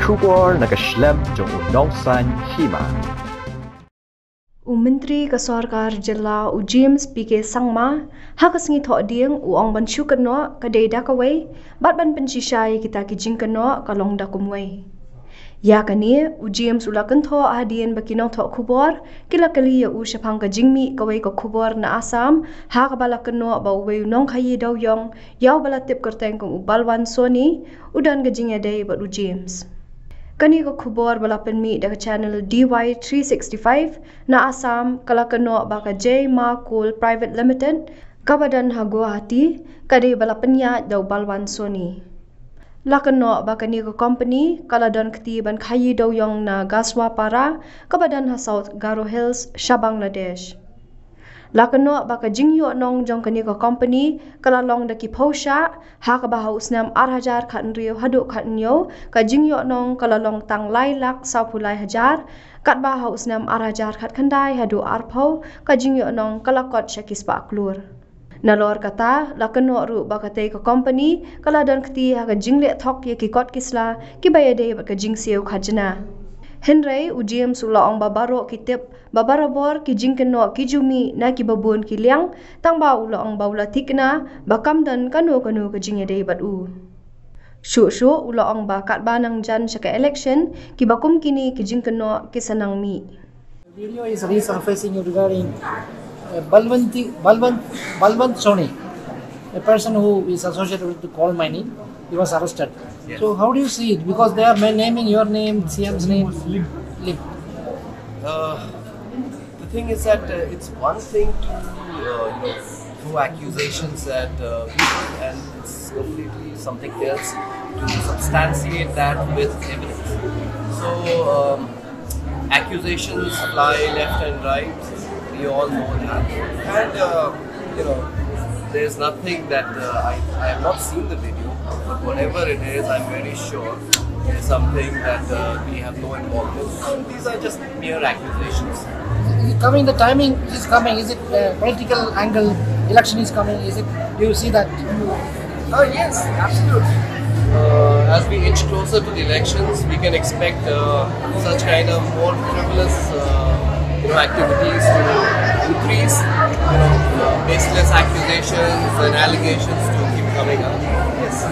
Kubor nakaslem jong Nongkhaïi Hima. Menteri Kesarkar Jela James PK Sangma hakas ngithok dieng uang ban Jingkynnoh kadai dakawai bat ban pensisai kita ki Jingkynnoh kalong dakumwai. Ya kani James ulakan tho hadien bakinong tho kubor kila kali ya syapang ka jingmi kawai ka kubor na Assam ha ka balakenno ba uwei Nongkhaïi Dewïong yaw balatip kerteng kong ubalwan soni udan ka Jingïadei bat James. Kani ka kubor balapan mi da channel DY365 na Assam kalakano baka J Ma Coal Private Limited kabadan ha Guwahati kadai balapanya daw balwan soni. Lakano baka ni ka company kaladan kti ban Nongkhaïi Dewïong na Gaswa para kabadan ha South Garo Hills sha Bangladesh. Lakano baka Jingkynnoh jong kani ka company kalalong da ki posha ha ka bahaw snam 8,000 khat riyo hadu khat nyo ka Jingkynnoh kalalong tang lai lak sa pulai hajar kat bahaw snam 8,000 khat khandai hadu arpau ka Jingkynnoh kalakot syakis pa klur. Nalor kata lakano ru baka tay ka company kaladan kti ha ka jingle thok ye ki kot kisla ki bayade baka jingsiu khajna. Henry James ulaong babaro kitip babarabor ki Jingkynnoh ki jumi na ki babun ki liang tang ba ulaong baula Tikna bakam dan kanu ka Jingïadei batu. Shu ulaong bakat banang jan syaka election ki bakum kini ki Jingkynnoh ki sanang mi. Video is resurfacing regarding Balwant Soni, a person who is associated with the coal mining. He was arrested. Yes. So how do you see it? Because they are naming your name, CM's name. Lim. The thing is that it's one thing to throw accusations at people, and it's completely something else to substantiate that with evidence. So accusations fly left and right. We all know that, and there's nothing that I have not seen the video, but whatever it is, I'm very sure it's something that we have no involvement in. These are just mere accusations. Coming, the timing is coming. Is it political angle? Election is coming. Is it? Do you see that? Yes, absolutely. As we inch closer to the elections, we can expect such kind of more frivolous activities to increase. Baseless accusations and allegations to keep coming up. Yes.